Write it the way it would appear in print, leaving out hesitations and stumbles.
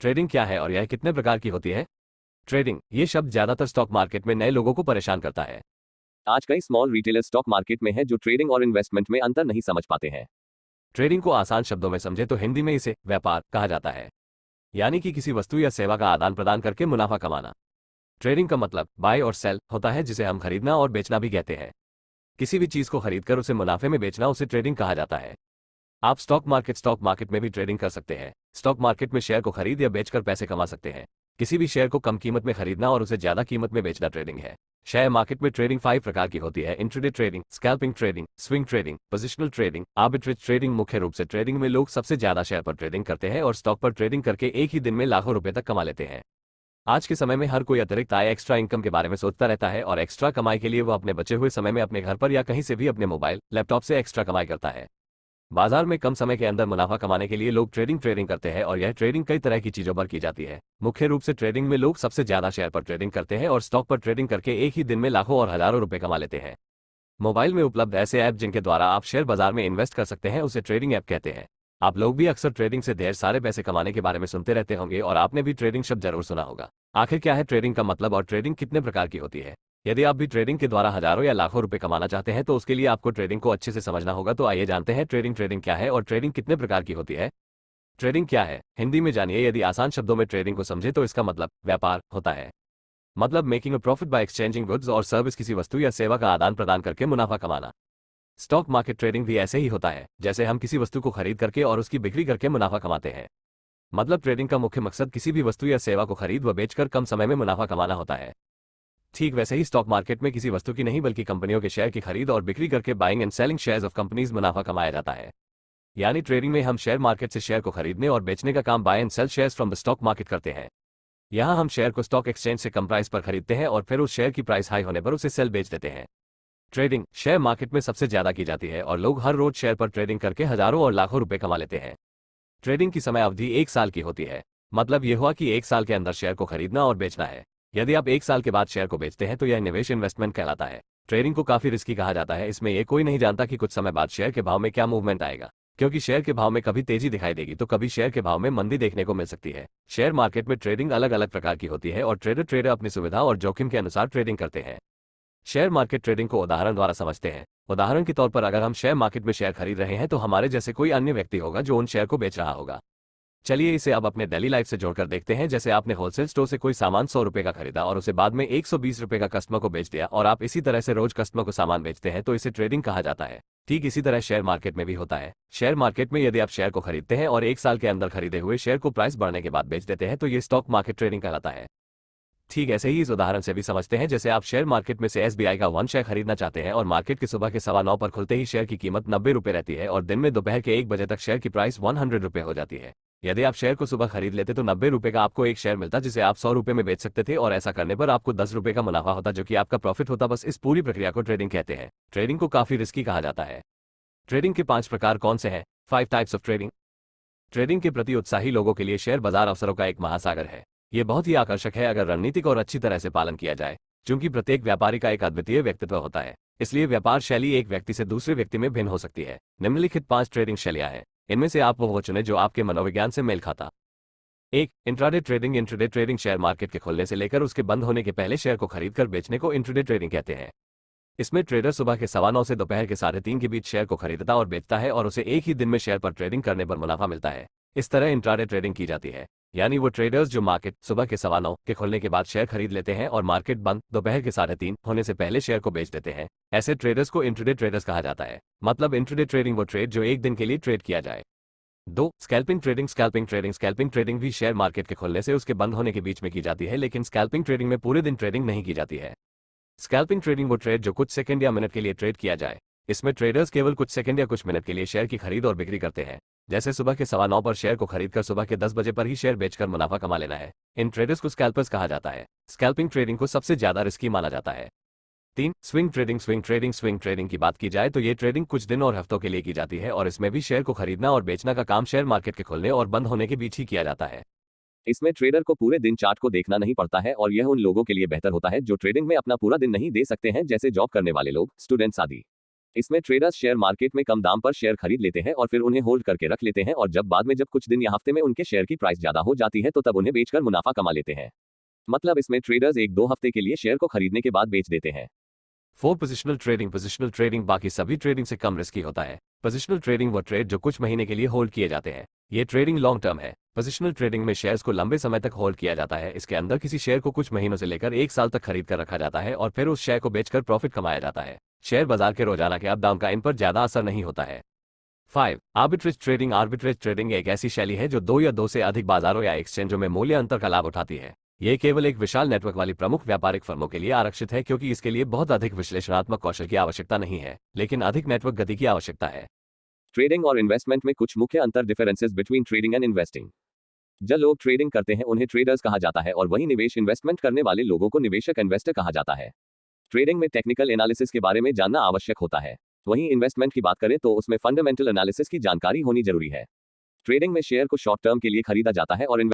Trading क्या है और यह कितने प्रकार की होती है? ट्रेडिंग ये शब्द ज्यादातर स्टॉक मार्केट में नए लोगों को परेशान करता है। आज कई स्मॉल रिटेलर स्टॉक मार्केट में है जो ट्रेडिंग और इन्वेस्टमेंट में अंतर नहीं समझ पाते हैं। ट्रेडिंग को आसान शब्दों में समझे तो हिंदी में इसे व्यापार कहा जाता है, यानी कि किसी वस्तु या सेवा का आदान प्रदान करके मुनाफा कमाना। ट्रेडिंग का मतलब बाय और सेल होता है, जिसे हम खरीदना और बेचना भी कहते हैं। किसी भी चीज को खरीदकर उसे मुनाफे में बेचना उसे ट्रेडिंग कहा जाता है। आप स्टॉक मार्केट में भी ट्रेडिंग कर सकते हैं। स्टॉक मार्केट में शेयर को खरीद या बेचकर पैसे कमा सकते हैं। किसी भी शेयर को कम कीमत में खरीदना और उसे ज्यादा कीमत में बेचना ट्रेडिंग है। शेयर मार्केट में ट्रेडिंग 5 प्रकार की होती है: intraday trading, scalping trading, swing trading, positional trading, arbitrage trading. मुख्य रूप से ट्रेडिंग में लोग सबसे ज्यादा शेयर पर ट्रेडिंग करते हैं और स्टॉक पर ट्रेडिंग करके एक ही दिन में लाखों रुपए तक कमा लेते हैं। आज के समय में हर कोई अतिरिक्त आय, एक्स्ट्रा इनकम के बारे में सोचता रहता है और एक्स्ट्रा कमाई के लिए वो अपने बचे हुए समय में अपने घर पर या कहीं से भी अपने मोबाइल लैपटॉप से एक्स्ट्रा कमाई करता है। बाजार में कम समय के अंदर मुनाफा कमाने के लिए लोग ट्रेडिंग करते हैं और यह ट्रेडिंग कई तरह की चीजों पर की जाती है। मुख्य रूप से ट्रेडिंग में लोग सबसे ज्यादा शेयर पर ट्रेडिंग करते हैं और स्टॉक पर ट्रेडिंग करके एक ही दिन में लाखों और हजारों रुपए कमा लेते हैं। मोबाइल में उपलब्ध ऐसे ऐप जिनके द्वारा आप शेयर बाजार में इन्वेस्ट कर सकते हैं उसे ट्रेडिंग ऐप कहते हैं। आप लोग भी अक्सर ट्रेडिंग से ढेर सारे पैसे कमाने के बारे में सुनते रहते होंगे और आपने भी ट्रेडिंग शब्द जरूर सुना होगा। आखिर क्या है ट्रेडिंग का मतलब और ट्रेडिंग कितने प्रकार की होती है? यदि आप भी ट्रेडिंग के द्वारा हजारों या लाखों रुपए कमाना चाहते हैं तो उसके लिए आपको ट्रेडिंग को अच्छे से समझना होगा। तो आइए जानते हैं ट्रेडिंग क्या है और ट्रेडिंग कितने प्रकार की होती है। ट्रेडिंग क्या है, हिंदी में जानिए। यदि आसान शब्दों में ट्रेडिंग को समझे तो इसका मतलब व्यापार होता है। मतलब making a profit by exchanging goods और सर्विस, किसी वस्तु या सेवा का आदान प्रदान करके मुनाफा कमाना। स्टॉक मार्केट ट्रेडिंग भी ऐसे ही होता है, जैसे हम किसी वस्तु को खरीद करके और उसकी बिक्री करके मुनाफा कमाते हैं। मतलब ट्रेडिंग का मुख्य मकसद किसी भी वस्तु या सेवा को खरीद व बेचकर कम समय में मुनाफा कमाना होता है। ठीक वैसे ही स्टॉक मार्केट में किसी वस्तु की नहीं बल्कि कंपनियों के शेयर की खरीद और बिक्री करके buying and selling shares of companies मुनाफा कमाया जाता है। यानी ट्रेडिंग में हम शेयर मार्केट से शेयर को खरीदने और बेचने का काम buy and sell shares from the stock market करते हैं। यहाँ हम शेयर को स्टॉक एक्सचेंज से कम प्राइस पर खरीदते हैं और फिर उस शेयर की प्राइस हाई होने पर उसे सेल बेच देते हैं। ट्रेडिंग शेयर मार्केट में सबसे ज्यादा की जाती है और लोग हर रोज शेयर पर ट्रेडिंग करके हजारों और लाखों रुपए कमा लेते हैं। ट्रेडिंग की समय अवधि 1 साल की होती है। मतलब यह हुआ कि 1 साल के अंदर शेयर को खरीदना और बेचना है। यदि आप 1 साल के बाद शेयर को बेचते हैं तो यह निवेश इन्वेस्टमेंट कहलाता है। ट्रेडिंग को काफी रिस्की कहा जाता है। इसमें यह कोई नहीं जानता कि कुछ समय बाद शेयर के भाव में क्या मूवमेंट आएगा, क्योंकि शेयर के भाव में कभी तेजी दिखाई देगी तो कभी शेयर के भाव में मंदी देखने को मिल सकती है। शेयर मार्केट में ट्रेडिंग अलग अलग प्रकार की होती है और ट्रेडर अपनी सुविधा और जोखिम के अनुसार ट्रेडिंग करते हैं। शेयर मार्केट ट्रेडिंग को उदाहरण द्वारा समझते हैं। उदाहरण के तौर पर अगर हम शेयर मार्केट में शेयर खरीद रहे हैं तो हमारे जैसे कोई अन्य व्यक्ति होगा जो उन शेयर को बेच रहा होगा। चलिए इसे अब अपने डेली लाइफ से जोड़कर देखते हैं। जैसे आपने होलसेल स्टोर से कोई सामान 100 रुपए का खरीदा और उसे बाद में 120 रुपए का कस्टमर को बेच दिया और आप इसी तरह से रोज कस्टमर को सामान बेचते हैं तो इसे ट्रेडिंग कहा जाता है। ठीक इसी तरह शेयर मार्केट में भी होता है। शेयर मार्केट में यदि आप शेयर को खरीदते हैं और 1 साल के अंदर खरीदे हुए शेयर को प्राइस बढ़ने के बाद बेच देते हैं तो ये स्टॉक मार्केट ट्रेडिंग कहलाता है। ठीक ऐसे ही इस उदाहरण से भी समझते हैं। जैसे आप शेयर मार्केट में से SBI का 1 शेयर खरीदना चाहते हैं और मार्केट के सुबह के 9:15 पर खुलते ही शेयर की कीमत 90 रुपए रहती है और दिन में दोपहर के 1 बजे तक शेयर की प्राइस 100 रुपए हो जाती है। यदि आप शेयर को सुबह खरीद लेते तो 90 रुपए का आपको एक शेयर मिलता जिसे आप 100 रुपए में बेच सकते थे और ऐसा करने पर आपको 10 रुपए का मुनाफा होता जो कि आपका प्रॉफिट होता। बस इस पूरी प्रक्रिया को ट्रेडिंग कहते हैं। ट्रेडिंग को काफी रिस्की कहा जाता है। ट्रेडिंग के 5 प्रकार कौन से हैं? 5 टाइप्स ऑफ ट्रेडिंग। ट्रेडिंग के प्रति उत्साही लोगों के लिए शेयर बाजार अवसरों का एक महासागर है। ये बहुत ही आकर्षक है अगर रणनीतिक और अच्छी तरह से पालन किया जाए। क्योंकि प्रत्येक व्यापारी का एक अद्वितीय व्यक्तित्व होता है, इसलिए व्यापार शैली एक व्यक्ति से दूसरे व्यक्ति में भिन्न हो सकती है। निम्नलिखित 5 ट्रेडिंग शैलियां हैं। इनमें से आप वो चुने जो आपके मनोविज्ञान से मेल खाता। 1. Intraday trading. Intraday trading share market के खुलने से लेकर उसके बंद होने के पहले शेयर को खरीदकर बेचने को इंट्राडे ट्रेडिंग कहते हैं। इसमें ट्रेडर सुबह के 9:15 से दोपहर के 3:30 के बीच शेयर को खरीदता और बेचता है और उसे एक ही दिन में शेयर पर ट्रेडिंग करने पर मुनाफा मिलता है। इस तरह इंट्राडे ट्रेडिंग की जाती है। यानी वो ट्रेडर्स जो मार्केट सुबह के 9:15 के खुलने के बाद शेयर खरीद लेते हैं और मार्केट बंद दोपहर के 3:30 होने से पहले शेयर को बेच देते हैं, ऐसे ट्रेडर्स को इंट्राडे ट्रेडर्स कहा जाता है। मतलब इंट्राडे ट्रेडिंग वो ट्रेड जो एक दिन के लिए ट्रेड किया जाए। 2. Scalping trading. स्कैल्पिंग ट्रेडिंग भी शेयर मार्केट के खुलने से उसके बंद होने के बीच में की जाती है, लेकिन स्कैल्पिंग ट्रेडिंग में पूरे दिन ट्रेडिंग नहीं की जाती है। स्कैल्पिंग ट्रेडिंग वो ट्रेड जो कुछ सेकंड या मिनट के लिए ट्रेड किया जाए। इसमें ट्रेडर्स केवल कुछ सेकंड या कुछ मिनट के लिए शेयर की खरीद और बिक्री करते हैं। जैसे सुबह के 9:15 पर शेयर को खरीदकर सुबह के 10 बजे पर ही शेयर बेचकर मुनाफा कमा लेना है। इन ट्रेडर्स को स्कैल्पर्स कहा जाता है। स्कैल्पिंग ट्रेडिंग को सबसे ज्यादा रिस्की माना जाता है। 3. Swing trading. स्विंग ट्रेडिंग की बात की जाए तो ये ट्रेडिंग कुछ दिन और हफ्तों के लिए की जाती है और इसमें भी शेयर को खरीदना और बेचना का काम शेयर मार्केट के खुलने और बंद होने के बीच ही किया जाता है। इसमें ट्रेडर को पूरे दिन चार्ट को देखना नहीं पड़ता है और यह उन लोगों के लिए बेहतर होता है जो ट्रेडिंग में अपना पूरा दिन नहीं दे सकते हैं, जैसे जॉब करने वाले लोग, स्टूडेंट्स आदि। इसमें ट्रेडर्स शेयर मार्केट में कम दाम पर शेयर खरीद लेते हैं और फिर उन्हें होल्ड करके रख लेते हैं, और जब कुछ दिन या हफ्ते में उनके शेयर की प्राइस ज्यादा हो जाती है तो तब उन्हें बेचकर मुनाफा कमा लेते हैं। मतलब इसमें ट्रेडर्स 1-2 हफ्ते के लिए शेयर को खरीदने के बाद बेच देते हैं। 4 पोजिशनल ट्रेडिंग बाकी सभी ट्रेडिंग से कम रिस्की होता है। पोजिशनल ट्रेडिंग वो ट्रेड जो कुछ महीने के लिए होल्ड किए जाते हैं। ये ट्रेडिंग लॉन्ग टर्म है। पोजिशनल ट्रेडिंग में शेयर्स को लंबे समय तक होल्ड किया जाता है। इसके अंदर किसी शेयर को कुछ महीनों से लेकर 1 साल तक खरीद कर रखा जाता है और फिर उस शेयर को बेचकर प्रॉफिट कमाया जाता है। शेयर बाजार के रोजाना के अप डाउन का इन पर ज्यादा असर नहीं होता है। 5 आर्बिट्रेज ट्रेडिंग एक ऐसी शैली है जो 2 या 2 से अधिक बाजारों या एक्सचेंजों में मूल्य अंतर का लाभ उठाती है। यह केवल एक विशाल नेटवर्क वाली प्रमुख व्यापारिक फर्मों के लिए आरक्षित है, क्योंकि इसके लिए बहुत अधिक विश्लेषणात्मक कौशल की आवश्यकता नहीं है, लेकिन अधिक नेटवर्क गति की आवश्यकता है। ट्रेडिंग और इन्वेस्टमेंट में कुछ मुख्य अंतर, differences between trading and investing. जब लोग ट्रेडिंग करते हैं उन्हें ट्रेडर्स कहा जाता है और वहीं निवेश इन्वेस्टमेंट करने वाले लोगों को निवेशक इन्वेस्टर कहा जाता है। ट्रेडिंग में टेक्निकल एनालिसिस के बारे में जानना आवश्यक होता है। वहीं इन्वेस्टमेंट की बात करें तो उसमें फंडामेंटल एनालिसिस की जानकारी होनी जरूरी है। ट्रेडिंग में शेयर को शॉर्ट टर्म के लिए खरीदा जाता है और